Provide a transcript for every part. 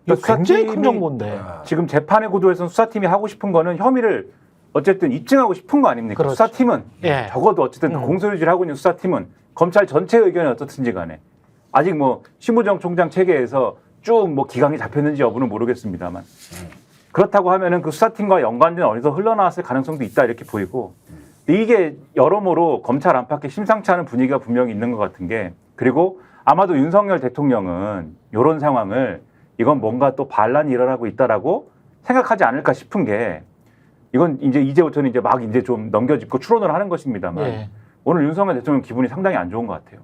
이거 굉장히 큰 정보인데. 지금 재판의 구도에서는 수사팀이 하고 싶은 거는 혐의를 어쨌든 입증하고 싶은 거 아닙니까? 그렇죠. 수사팀은 예. 적어도 어쨌든 공소유지를 하고 있는 수사팀은 검찰 전체 의견이 어떻든지 간에 아직 뭐 심우정 총장 체계에서 쭉 뭐 기강이 잡혔는지 여부는 모르겠습니다만 그렇다고 하면은 그 수사팀과 연관된 어디서 흘러나왔을 가능성도 있다 이렇게 보이고 이게 여러모로 검찰 안팎에 심상치 않은 분위기가 분명히 있는 것 같은 게 그리고 아마도 윤석열 대통령은 이런 상황을 이건 뭔가 또 반란이 일어나고 있다라고 생각하지 않을까 싶은 게 이건 이제부터는 이제 막 이제 좀 넘겨짚고 추론을 하는 것입니다만 예. 오늘 윤석열 대통령 기분이 상당히 안 좋은 것 같아요.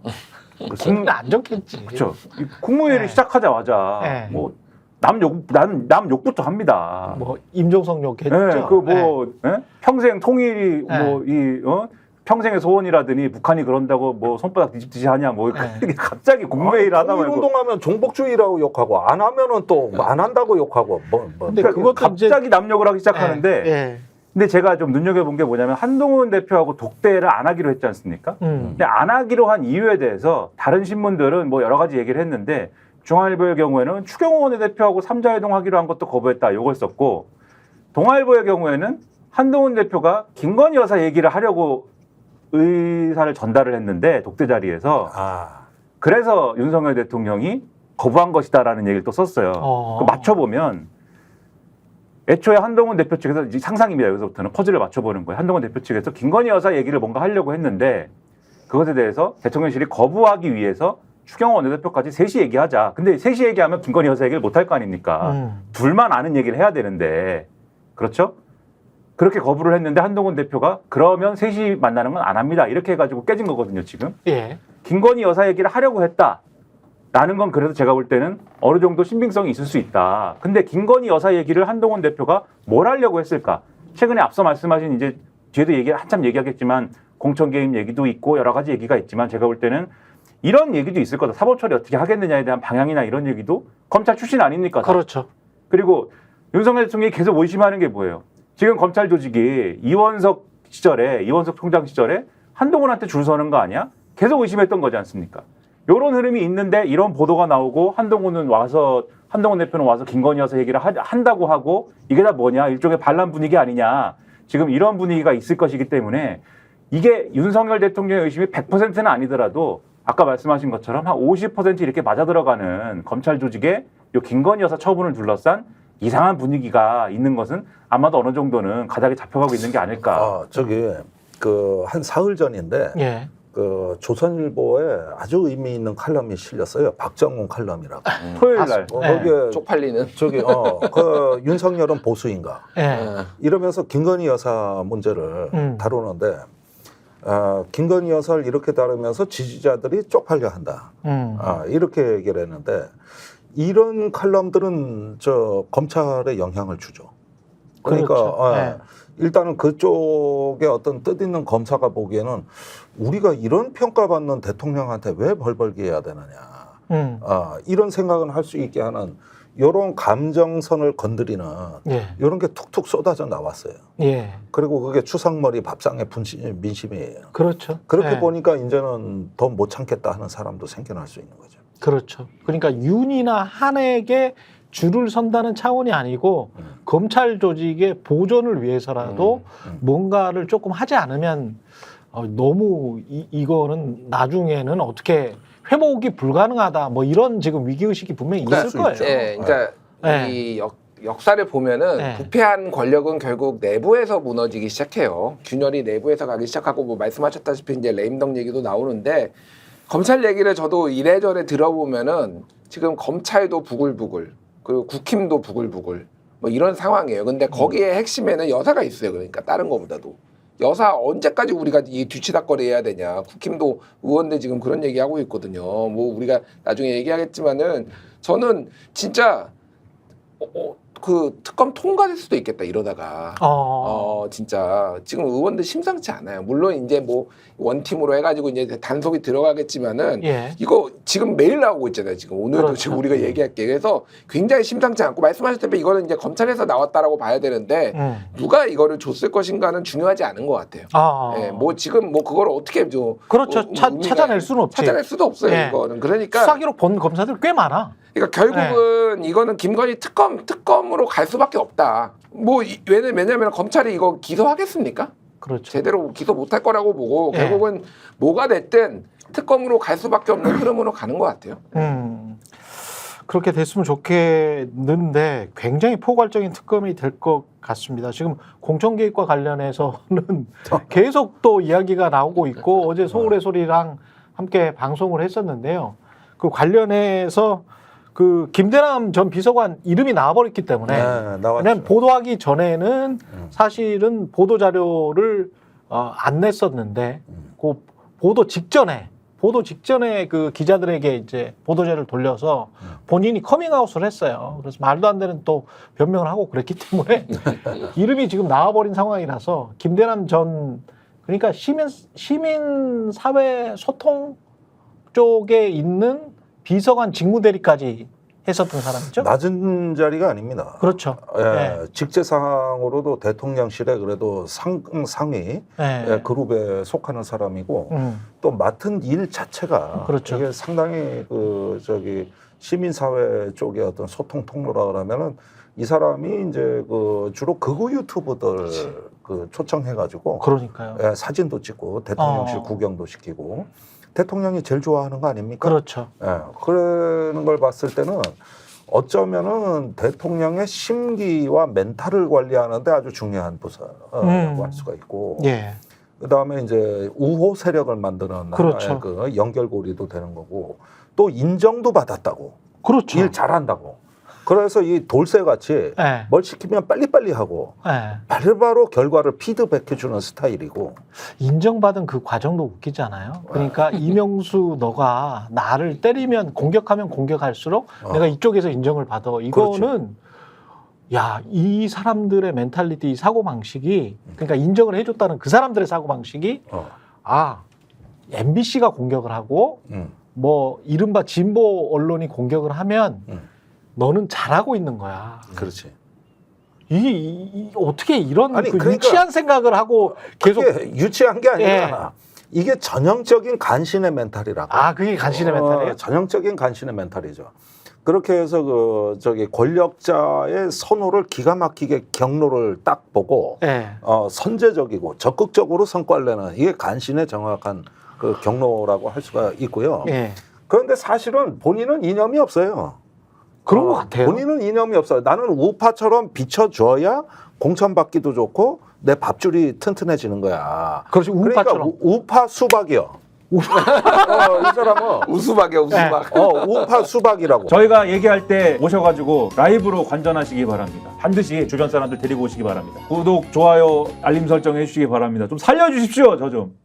기분 안 좋겠지. 그렇죠. 국무회의를 예. 시작하자마자 예. 뭐 남 욕부터 합니다. 뭐 임종석 욕했죠. 네, 그뭐 평생 통일이 평생의 소원이라더니 북한이 그런다고 뭐 손바닥 뒤집듯이 하냐 뭐 갑자기 국무회의를 하다 말고 운동하면 종북주의라고 욕하고 안 하면은 또 안 한다고 욕하고 뭐. 근데 그러니까 그것도 갑자기 남욕을 하기 시작하는데 예. 근데 제가 좀 눈여겨본 게 뭐냐면 한동훈 대표하고 독대를 안 하기로 했지 않습니까? 근데 안 하기로 한 이유에 대해서 다른 신문들은 뭐 여러 가지 얘기를 했는데 중앙일보의 경우에는 추경호 원내대표하고 3자회동 하기로 한 것도 거부했다 요걸 썼고 동아일보의 경우에는 한동훈 대표가 김건희 여사 얘기를 하려고 의사를 전달을 했는데 독대 자리에서 그래서 윤석열 대통령이 거부한 것이다라는 얘기를 또 썼어요. 그 맞춰보면 애초에 한동훈 대표 측에서 이제 상상입니다. 여기서부터는 퍼즐을 맞춰보는 거예요. 한동훈 대표 측에서 김건희 여사 얘기를 뭔가 하려고 했는데 그것에 대해서 대통령실이 거부하기 위해서 추경호 원내대표까지 셋이 얘기하자. 근데 셋이 얘기하면 김건희 여사 얘기를 못할 거 아닙니까? 둘만 아는 얘기를 해야 되는데 그렇죠? 그렇게 거부를 했는데 한동훈 대표가 그러면 셋이 만나는 건 안 합니다. 이렇게 해가지고 깨진 거거든요. 지금. 예. 김건희 여사 얘기를 하려고 했다라는 건 그래서 제가 볼 때는 어느 정도 신빙성이 있을 수 있다. 근데 김건희 여사 얘기를 한동훈 대표가 뭘 하려고 했을까? 최근에 앞서 말씀하신 이제 뒤에도 한참 얘기하겠지만 공천 개입 얘기도 있고 여러 가지 얘기가 있지만 제가 볼 때는 이런 얘기도 있을 거다. 사법 처리 어떻게 하겠느냐에 대한 방향이나 이런 얘기도 검찰 출신 아닙니까? 그렇죠. 그리고 윤석열 대통령이 계속 의심하는 게 뭐예요? 지금 검찰 조직이 이원석 총장 시절에 한동훈한테 줄 서는 거 아니야? 계속 의심했던 거지 않습니까? 이런 흐름이 있는데 이런 보도가 나오고 한동훈 대표는 와서 김건희 여사 얘기를 한다고 하고 이게 다 뭐냐? 일종의 반란 분위기 아니냐? 지금 이런 분위기가 있을 것이기 때문에 이게 윤석열 대통령의 의심이 100%는 아니더라도 아까 말씀하신 것처럼 한 50% 이렇게 맞아 들어가는 검찰 조직의 요 김건희 여사 처분을 둘러싼 이상한 분위기가 있는 것은 아마도 어느 정도는 가닥이 잡혀가고 있는 게 아닐까. 한 사흘 전인데 예. 그 조선일보에 아주 의미 있는 칼럼이 실렸어요. 박정훈 칼럼이라고. 토요일 날. 거기에 쪽팔리는. 그 윤석열은 보수인가. 예. 이러면서 김건희 여사 문제를 다루는데 김건희 여사를 이렇게 다루면서 지지자들이 쪽팔려 한다. 이렇게 얘기를 했는데 이런 칼럼들은 검찰에 영향을 주죠. 그러니까 그렇죠. 일단은 그쪽에 어떤 뜻있는 검사가 보기에는 우리가 이런 평가받는 대통령한테 왜 벌벌기 해야 되느냐. 이런 생각을 할 수 있게 하는 이런 감정선을 건드리는 이런 게 툭툭 쏟아져 나왔어요. 예. 그리고 그게 추상머리 밥상의 민심이에요. 그렇죠. 그렇게 예. 보니까 이제는 더 못 참겠다 하는 사람도 생겨날 수 있는 거죠. 그렇죠. 그러니까 윤이나 한에게 줄을 선다는 차원이 아니고 검찰 조직의 보존을 위해서라도 뭔가를 조금 하지 않으면 너무 이거는 나중에는 어떻게 회복이 불가능하다 뭐 이런 지금 위기의식이 분명히 있을 거예요. 네, 그러니까 이 역사를 보면은 부패한 권력은 결국 내부에서 무너지기 시작해요. 균열이 내부에서 가기 시작하고 뭐 말씀하셨다시피 이제 레임덕 얘기도 나오는데 검찰 얘기를 저도 이래저래 들어보면은 지금 검찰도 부글부글 그리고 국힘도 부글부글 뭐 이런 상황이에요. 근데 거기에 핵심에는 여사가 있어요. 그러니까 다른 거보다도. 여사 언제까지 우리가 이 뒤치다거리 해야 되냐. 국힘도 의원들 지금 그런 얘기하고 있거든요. 뭐 우리가 나중에 얘기하겠지만은 저는 진짜 그 특검 통과될 수도 있겠다 이러다가 진짜 지금 의원들 심상치 않아요. 물론 이제 뭐 원팀으로 해가지고 이제 단속이 들어가겠지만은 예. 이거 지금 매일 나오고 있잖아요. 지금 오늘도 그렇죠. 지금 우리가 얘기할게. 그래서 굉장히 심상치 않고 말씀하셨다시피 이거는 이제 검찰에서 나왔다라고 봐야 되는데 누가 이거를 줬을 것인가는 중요하지 않은 것 같아요. 예, 뭐 지금 뭐 그걸 어떻게 좀 그렇죠. 찾아낼 수는 없지. 찾아낼 수도 없어요. 예. 이거는 그러니까 수사기록 본 검사들 꽤 많아. 그러니까 결국은 이거는 김건희 특검으로 갈 수밖에 없다. 뭐 왜냐면 검찰이 이거 기소하겠습니까? 그렇죠. 제대로 기소 못할 거라고 보고 예. 결국은 뭐가 됐든 특검으로 갈 수밖에 없는 흐름으로 가는 것 같아요. 그렇게 됐으면 좋겠는데 굉장히 포괄적인 특검이 될 것 같습니다. 지금 공천개입과 관련해서는 계속 또 이야기가 나오고 있고 어제 서울의 소리랑 함께 방송을 했었는데요. 그 관련해서 그 김대남 전 비서관 이름이 나와버렸기 때문에 왜냐면 보도하기 전에는 사실은 보도 자료를 안 냈었는데 그 보도 직전에 그 기자들에게 이제 보도자를 돌려서 본인이 커밍아웃을 했어요. 그래서 말도 안 되는 또 변명을 하고 그랬기 때문에 이름이 지금 나와버린 상황이라서 김대남 전 그러니까 시민사회 소통 쪽에 있는 비서관 직무대리까지 했었던 사람이죠. 낮은 자리가 아닙니다. 그렇죠. 예, 네. 직제상으로도 대통령실에 그래도 상위 네. 그룹에 속하는 사람이고 또 맡은 일 자체가 그렇죠. 이게 상당히 그 시민사회 쪽의 어떤 소통 통로라 그러면은 이 사람이 이제 그 주로 극우 유튜버들 그 초청해가지고 그러니까요. 예, 사진도 찍고 대통령실 구경도 시키고 대통령이 제일 좋아하는 거 아닙니까? 그렇죠. 예, 그러는 걸 봤을 때는 어쩌면은 대통령의 심기와 멘탈을 관리하는데 아주 중요한 부서라고 할 수가 있고, 예. 그 다음에 이제 우호 세력을 만드는 그렇죠. 하나의 그 연결고리도 되는 거고, 또 인정도 받았다고, 그렇죠. 일 잘한다고. 그래서 이 돌쇠같이 예. 뭘 시키면 빨리빨리 하고 예. 바로바로 결과를 피드백해주는 스타일이고. 인정받은 그 과정도 웃기잖아요. 그러니까 이명수 너가 나를 때리면 공격하면 공격할수록 내가 이쪽에서 인정을 받아. 이거는 야, 이 사람들의 멘탈리티, 이 사고방식이 그러니까 인정을 해줬다는 그 사람들의 사고방식이 MBC가 공격을 하고 뭐 이른바 진보 언론이 공격을 하면 너는 잘하고 있는 거야. 그렇지. 이 어떻게 이런 아니, 그 그러니까 유치한 생각을 하고 계속 유치한 게 아니라 이게 전형적인 간신의 멘탈이라고. 그게 간신의 멘탈이에요? 전형적인 간신의 멘탈이죠. 그렇게 해서 권력자의 선호를 기가 막히게 경로를 딱 보고 선제적이고 적극적으로 성과를 내는 이게 간신의 정확한 그 경로라고 할 수가 있고요. 그런데 사실은 본인은 이념이 없어요. 그런 것 같아요. 본인은 이념이 없어요. 나는 우파처럼 비춰줘야 공천받기도 좋고 내 밥줄이 튼튼해지는 거야. 그렇지, 우파처럼. 그러니까 우파 수박이요. 이 사람은 우수박이야, 우수박. 우파 수박이라고. 저희가 얘기할 때 오셔가지고 라이브로 관전하시기 바랍니다. 반드시 주변 사람들 데리고 오시기 바랍니다. 구독, 좋아요, 알림 설정 해주시기 바랍니다. 좀 살려주십시오, 저 좀.